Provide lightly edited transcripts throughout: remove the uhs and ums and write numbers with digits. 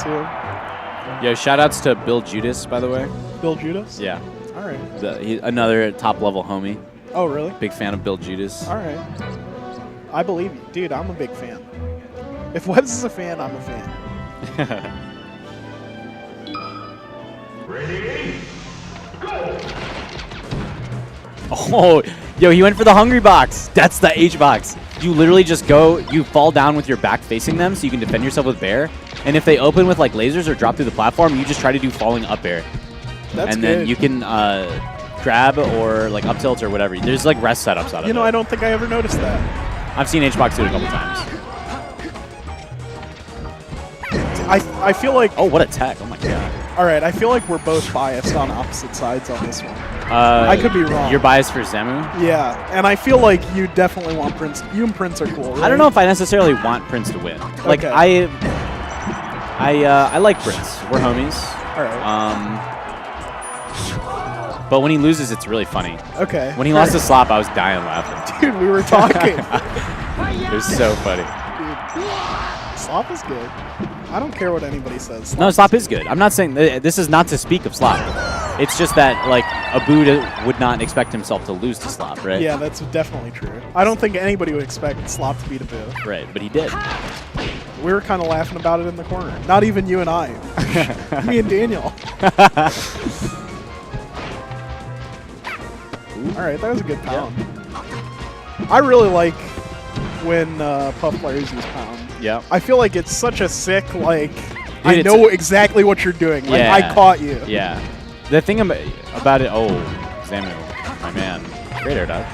too. Yo, shout-outs to Bill Judas, by the way. Bill Judas? Yeah. All right. Another top-level homie. Oh, really? Big fan of Bill Judas. All right. I believe you. Dude, I'm a big fan. If Webbs is a fan, I'm a fan. Ready? Go! Oh, yo, he went for the hungry box. That's the H box. You literally just go, you fall down with your back facing them so you can defend yourself with bair. And if they open with like lasers or drop through the platform, you just try to do falling up air. That's and good. then you can grab or like up tilt or whatever. There's like rest setups out of it. You know, I don't think I ever noticed that. I've seen H-Box do it a couple times. I feel like... Oh, what a tech. Oh my god. All right, I feel like we're both biased on opposite sides on this one. I could be wrong. You're biased for Zamu? Yeah, and I feel like you definitely want Prince. You and Prince are cool, right? I don't know if I necessarily want Prince to win. Like, Okay. I like Prince. We're homies. All right. But when he loses, it's really funny. Okay. When he lost to Slop, I was dying laughing. Dude, we were talking. It was so funny. Dude, Slop is good. I don't care what anybody says. No, Slop is good. I'm not saying this is not to speak of Slop. It's just that like Abu would not expect himself to lose to Slop, right? Yeah, that's definitely true. I don't think anybody would expect Slop to beat Abu. Right, but he did. We were kind of laughing about it in the corner. Not even you and I. Me and Daniel. All right, that was a good pound. Yeah. I really like when Puff players use pound. Yeah. I feel like it's such a sick, like, Dude, I know exactly what you're doing. Like, yeah. I caught you. Yeah. The thing about it, oh, Zamu, my man. Great air dodge.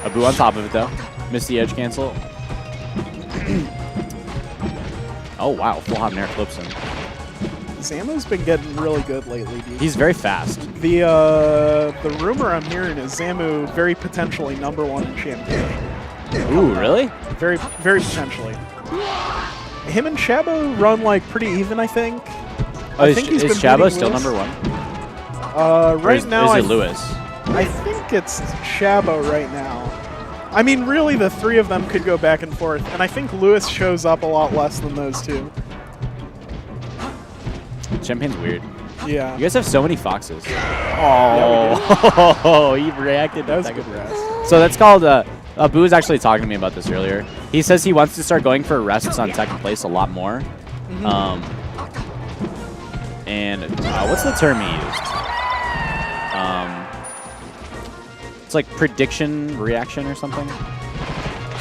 Abu on top of it, though. Missed the edge cancel. Oh, wow. Full hop nair flips him. Zamu's been getting really good lately, dude. He's very fast. The rumor I'm hearing is Zamu very potentially #1 in Champagne. Ooh, really? Very, very potentially. Him and Shabo run like pretty even, I think. Oh, is Shabo still #1? Right now, is it Lewis? I think it's Shabo right now. I mean, really, the three of them could go back and forth, and I think Lewis shows up a lot less than those two. Champagne's weird. Yeah. You guys have so many foxes. Oh, yeah, he reacted. That was a good rest. So that's called. Abu was actually talking to me about this earlier. He says he wants to start going for rests on second place a lot more. Mm-hmm. And what's the term he used? It's like prediction reaction or something.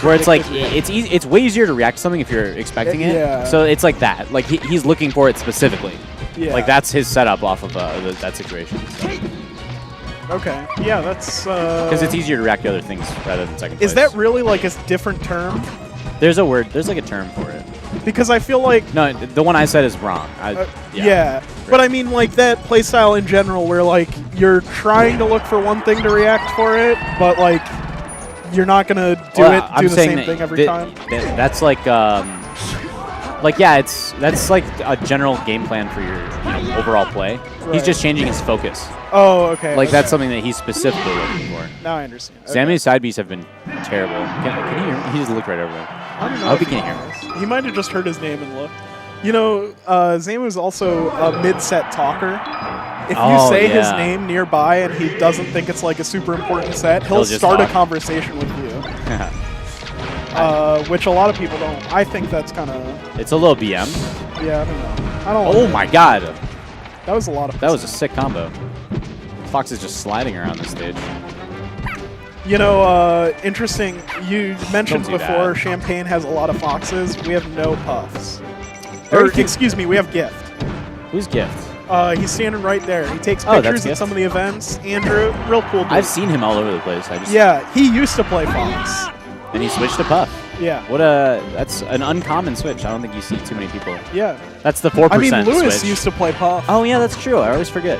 Where it's like it's easy. It's way easier to react to something if you're expecting it. Yeah. So it's like that. Like he's looking for it specifically. Yeah. Like that's his setup off of that situation. So. Okay. Yeah, that's... Because it's easier to react to other things rather than second place. Is that really like a different term? There's a word. There's like a term for it. Because I feel like... No, the one I said is wrong. Yeah. But I mean, like, that playstyle in general where, like, you're trying to look for one thing to react for it, but, like, you're not going to do the same thing every time? That's like... yeah, that's like a general game plan for your overall play. Right. He's just changing his focus. Oh, okay. Like that's something that he's specifically looking for. Now I understand. Okay. Zamu's side Bs have been terrible. Can you hear me? He just looked right over there. I don't know. I hope he can't hear me. He might have just heard his name and looked. You know, Zamu's also a mid-set talker. If you say his name nearby and he doesn't think it's like a super important set, he'll start a conversation with you. Which a lot of people don't. I think that's kind of... It's a little BM. Yeah, I don't know. I don't Oh my god. That was a lot of... That was a sick combo. Fox is just sliding around the stage. You know, interesting. You mentioned before Champagne has a lot of foxes. We have no puffs. Excuse me, we have Gift. Who's Gift? He's standing right there. He takes pictures at some of the events. Andrew, real cool dude. I've seen him all over the place. Yeah, he used to play Fox. And he switched to Puff. Yeah. That's an uncommon switch. I don't think you see too many people. Yeah. That's the 4% I mean, Lewis switch. used to play Puff. Oh, yeah, that's true. I always forget.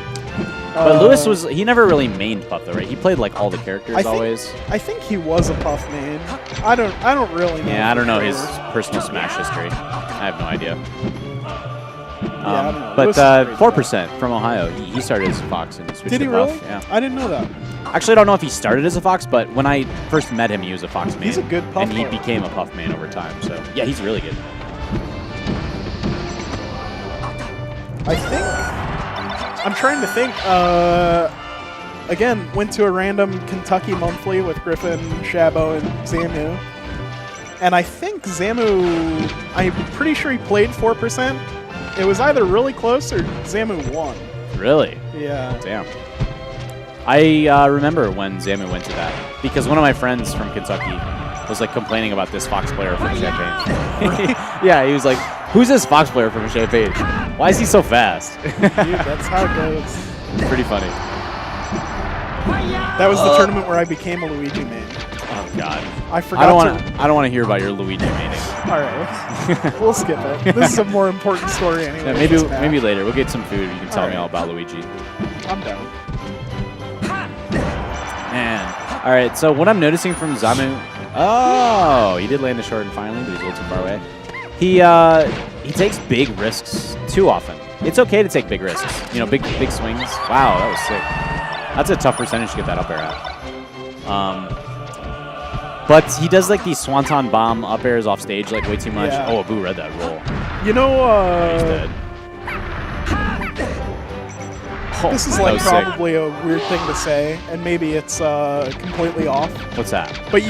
But Lewis he never really mained Puff, though, right? He played, like, all the characters always. I think he was a Puff main. I don't really know. Yeah, I don't know his personal Smash history. I have no idea. Yeah, but 4% from Ohio. He started as a Fox and switched to Puff. Really? Yeah. I didn't know that. Actually, I don't know if he started as a Fox, but when I first met him, he was a Fox main. He's a good Puff and he became a Puff main over time. So, yeah, he's really good. I think... I'm trying to think. Again, went to a random Kentucky monthly with Griffin, Shabo, and Zamu. And I think Zamu... I'm pretty sure he played 4%. It was either really close or Zamu won. Really? Yeah. Damn. I remember when Zamu went to that because one of my friends from Kentucky was like complaining about this Fox player from Champaign. Yeah, he was like, "Who's this Fox player from Champaign? Why is he so fast?" Dude, that's how it goes. Pretty funny. That was the tournament where I became a Luigi main. Oh God. I forgot. I don't want to hear about your Luigi maining. All right, we'll skip it. This is a more important story anyway. Yeah, maybe later. We'll get some food. You can tell me all about Luigi. I'm down. Man. All right. So what I'm noticing from Zamu, oh, he did land the short and finally, but he's a little too far away. He takes big risks too often. It's okay to take big risks. You know, big swings. Wow, that was sick. That's a tough percentage to get that up air at. But he does like these swanton bomb up airs off stage like way too much. Yeah. Oh, Abu read that roll. You know, He's dead. this is like probably a weird thing to say, and maybe it's completely off. What's that? But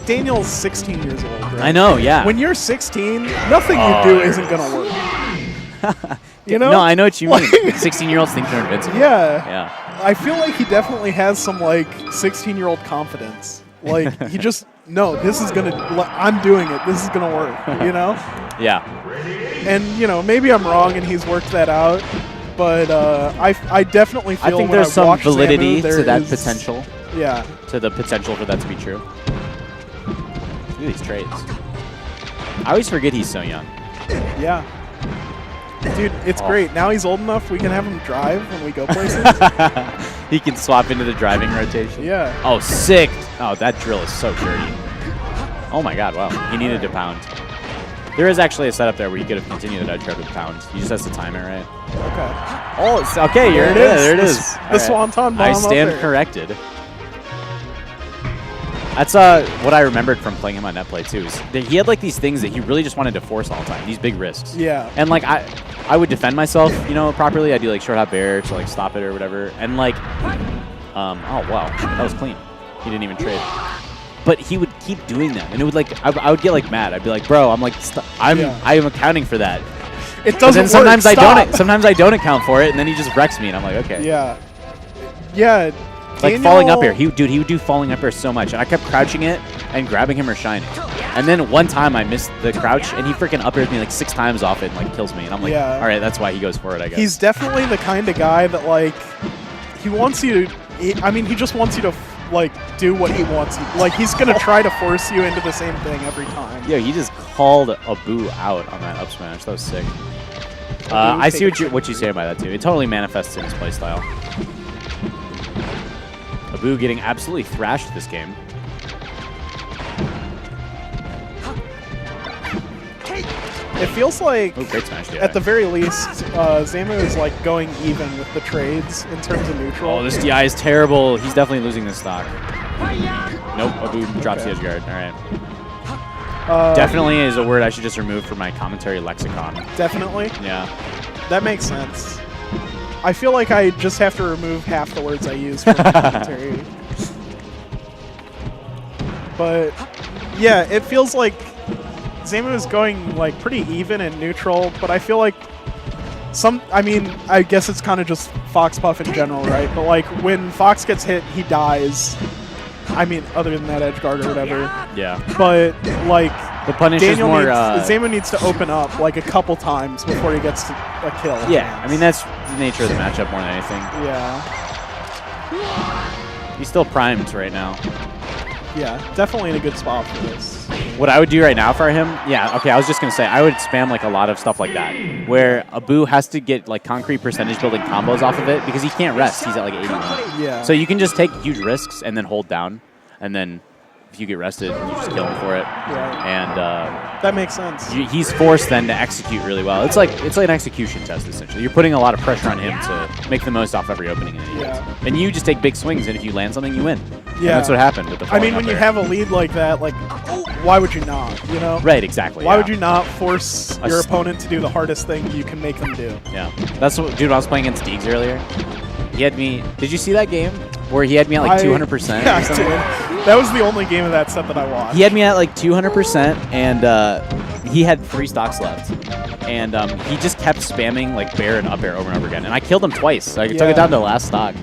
Daniel's 16 years old, right? I know, yeah. When you're 16, nothing you do isn't going to work. You know? No, I know what you mean. 16-year-olds think they're invincible. Yeah. Yeah. I feel like he definitely has some, like, 16-year-old confidence. Like, he just, no, this is going to, I'm doing it. This is going to work, you know? Yeah. And, you know, maybe I'm wrong and he's worked that out. But I definitely feel I think there's some validity to that potential. Yeah. To the potential for that to be true. Look at these trades. I always forget he's so young. Yeah. Dude, it's great. Now he's old enough, we can have him drive when we go places. He can swap into the driving rotation. Yeah. Oh, sick. Oh, that drill is so dirty. Oh my God, wow. He needed to pound. There is actually a setup there where you could have continued the edge guard with pound. He just has to time it right. Okay. Oh, it's, okay, there it is. There it is. The swanton bomb. I stand corrected. That's what I remembered from playing him on netplay too. Is that he had like these things that he really just wanted to force all the time. These big risks. Yeah. And like I would defend myself, you know, properly. I'd do like short hop bear to like stop it or whatever. And like, oh wow, that was clean. He didn't even trade. But he would keep doing that, and it would like I would get like mad. I'd be like, bro, I'm like, I am accounting for that. It doesn't work. Sometimes I don't. Sometimes I don't account for it, and then he just wrecks me, and I'm like, okay. Yeah. Yeah. Like falling up air. He would do falling up air so much, and I kept crouching it and grabbing him or shining. And then one time I missed the crouch, and he freaking up airs me like 6 times off it and like kills me. And I'm like, all right, that's why he goes for it, I guess. He's definitely the kind of guy that like he wants you to. He just wants you to like do what he wants you. Like he's gonna try to force you into the same thing every time. Yeah, he just called Abu out on that up smash. That was sick. I see what you say by that too. It totally manifests in his playstyle. Abu getting absolutely thrashed this game. It feels like, great smash, at the very least, Zamu is like going even with the trades in terms of neutral. Oh, this DI is terrible. He's definitely losing this stock. Nope, Abu drops the edge guard. All right. Definitely is a word I should just remove from my commentary lexicon. Definitely? Yeah. That makes sense. I feel like I just have to remove half the words I use from my commentary. But, yeah, it feels like Zamu is going like pretty even and neutral, but I feel like I guess it's kind of just Fox Puff in general, right? But like when Fox gets hit, he dies. I mean, other than that edge guard or whatever. Yeah. But like the punish is more. Zamu needs to open up like a couple times before he gets to a kill. Yeah, I mean that's the nature of the matchup more than anything. Yeah. He's still primed right now. Yeah, definitely in a good spot for this. What I would do right now for him, yeah, okay, I was just going to say, I would spam like a lot of stuff like that, where Abu has to get like concrete percentage building combos off of it because he can't rest. He's at like 81. Yeah. So you can just take huge risks and then hold down, and then if you get rested, you just kill him for it. Right. And that makes sense. He's forced then to execute really well. It's like an execution test essentially. You're putting a lot of pressure on him to make the most off every opening. And you just take big swings, and if you land something, you win. And that's what happened with the I mean, when you have a lead like that, like, why would you not, you know? Right, exactly. Why would you not force your opponent to do the hardest thing you can make them do? Yeah. That's what, dude, when I was playing against Deegs earlier, he had me, did you see that game? Where he had me at like 200%? Yeah, dude. That was the only game of that set that I watched. He had me at like 200%, and he had 3 stocks left. And he just kept spamming like bair and up air over and over again. And I killed him twice, so I took it down to the last stock.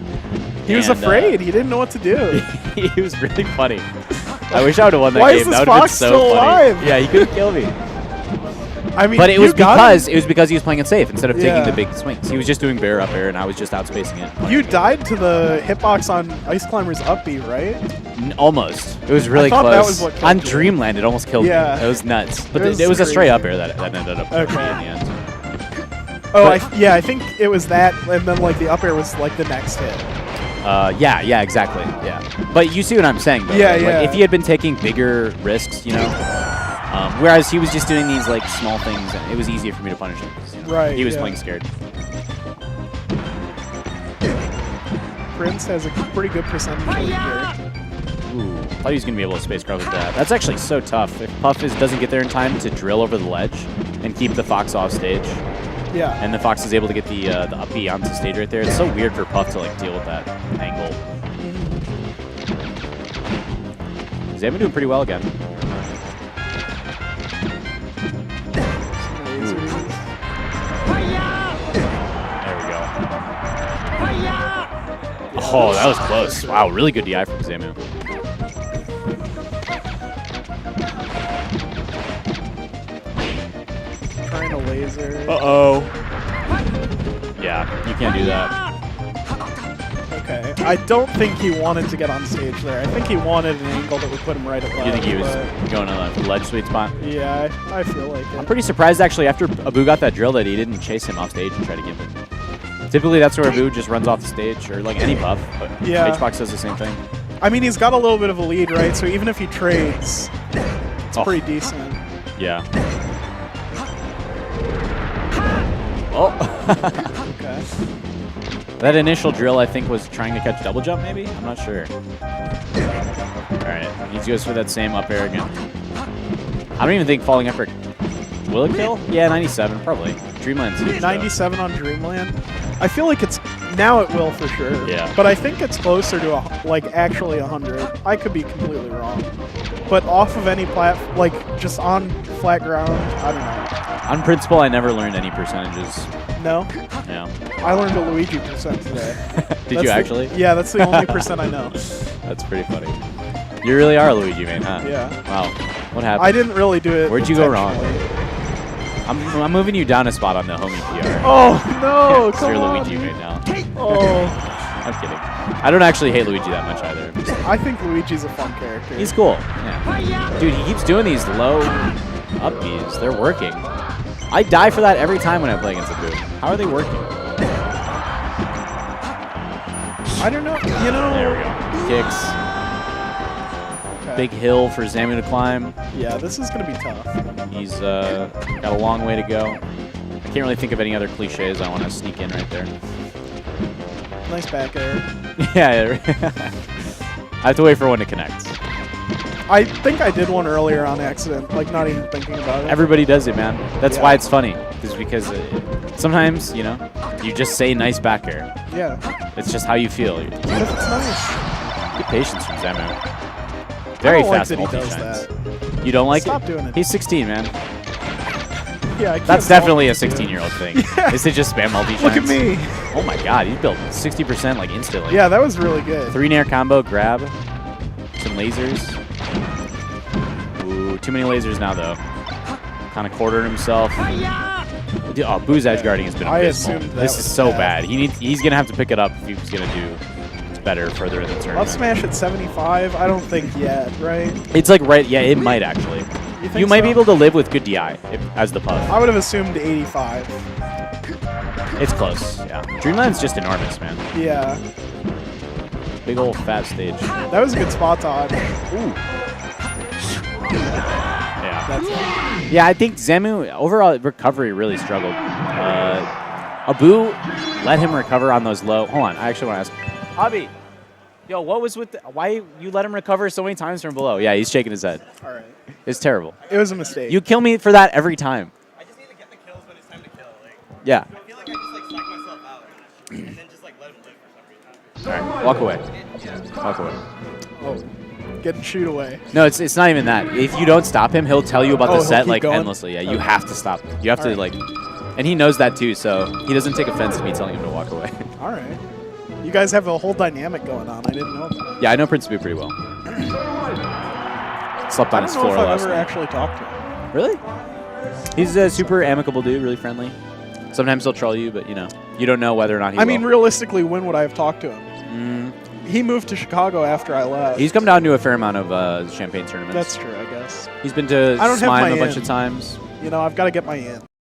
He was afraid. He didn't know what to do. He was really funny. I wish I would have won that Why game. Is this that would have been fox so still funny. alive? Yeah, he couldn't kill me. I mean, but it was because he was playing it safe instead of taking the big swings. He was just doing bair up air, and I was just outspacing it. You died to the hitbox on Ice Climber's up B, right? Almost. It was really I thought close. that was what killed on you. Dreamland, it almost killed me. It was nuts. But it was a straight up air that ended up in the end. Oh, I think it was that, and then like the up air was like the next hit. Yeah, exactly. Yeah, but you see what I'm saying, though. Yeah, right? yeah. Like, if he had been taking bigger risks, you know, whereas he was just doing these like small things, and it was easier for me to punish him. You know, Right. He was playing scared. Prince has a pretty good percentage here. Ooh, thought he was gonna be able to space grab with that. That's actually so tough. If Puff doesn't get there in time to drill over the ledge and keep the Fox off stage. Yeah. And the Fox is able to get the up B onto stage right there. It's so weird for Puff to like deal with that angle. Zamu doing pretty well again. There we go. Oh, that was close. Wow, really good DI from Zamu. Trying to laser. Uh-oh. Yeah, you can't do that. Okay. I don't think he wanted to get on stage there. I think he wanted an angle that would put him right at ledge. You think he was going on the ledge sweet spot? Yeah, I feel like it. I'm pretty surprised, actually, after Abu got that drill, that he didn't chase him off stage and try to give him. Typically, that's where Abu just runs off the stage, or like any Puff, but H-Box does the same thing. I mean, he's got a little bit of a lead, right? So even if he trades, it's pretty decent. Yeah. Oh. Okay. That initial drill, I think, was trying to catch double jump, maybe? I'm not sure. All right. He goes for that same up air again. I don't even think falling up air... Will it kill? Yeah, 97, probably. Dreamland's huge, 97 on Dreamland. I feel like it's... Now it will for sure. Yeah. But I think it's closer to, actually 100. I could be completely wrong. But off of any platform, like, just on flat ground, I don't know. On principle, I never learned any percentages. No? Yeah. I learned a Luigi percent today. Did you actually? Yeah, that's the only percent I know. That's pretty funny. You really are a Luigi main, huh? Yeah. Wow. What happened? I didn't really do it. Where'd you go wrong? I'm moving you down a spot on the homie PR. Oh, no. Come you're on. Luigi right now. Oh. I'm kidding. I don't actually hate Luigi that much either. I think Luigi's a fun character. He's cool. Yeah. Dude, he keeps doing these low up Bs. They're working. I die for that every time when I play against Abu. How are they working? I don't know. You know. There we go. Kicks. Okay. Big hill for Zamu to climb. Yeah, this is going to be tough. He's got a long way to go. I can't really think of any other cliches I want to sneak in right there. Nice back air. Yeah. I have to wait for one to connect. I think I did one earlier on accident, like not even thinking about it. Everybody does it, man. That's why it's funny. Is because sometimes, you know, you just say nice back air. Yeah. It's just how you feel. What if it's nice? Good patience from Zamu. Very fast multi-shines. You don't like Stop doing it. He's 16, man. Yeah, I can't That's definitely a 16-year-old thing. Yeah. Is to just spam multi-shines. Look at me. Oh my god, he's built 60% like instantly. Yeah, that was really good. 3 nair combo, grab, some lasers. Ooh, too many lasers now though. Kind of quartered himself. Oh, Boo's edge guarding has been abysmal. This is so bad. He's gonna have to pick it up if he's gonna do better further in the tournament. Up smash at 75? I don't think yet, right? It's like yeah, it might actually. You might be able to live with good DI as the Puff. I would have assumed 85. It's close, yeah. Dreamland's just enormous, man. Yeah. Big old fat stage. That was a good spot dodge. Ooh. Yeah. That's it. Yeah, I think Zamu, overall recovery really struggled. Abu let him recover on those low. Hold on, I actually want to ask. Javi, Yo, what was with why you let him recover so many times from below? Yeah, he's shaking his head. All right. It's terrible. It was a mistake. You kill me for that every time. I just need to get the kills when it's time to kill. Like, Yeah. I feel like I just like psych myself out and then just like let him live for some reason. All right, walk away. Walk away. Oh, getting shoot away. No, it's not even that. If you don't stop him, he'll tell you about the he'll set keep like going? endlessly. Yeah, you Okay. have to stop. You have to All right. like, and he knows that too, so he doesn't take offense to me telling him to walk away. All right. You guys have a whole dynamic going on. I didn't know that. Yeah, I know Prince Boo pretty well. Slept I on don't his know floor if I've last ever night. actually talked to him. Really? He's a super amicable dude, really friendly. Sometimes he'll troll you, but you know, you don't know whether or not he I mean, will. realistically, when would I have talked to him? He moved to Chicago after I left. He's come down to a fair amount of champagne tournaments. That's true, I guess. He's been to I don't have Smime my a bunch in. of times. You know, I've got to get my in.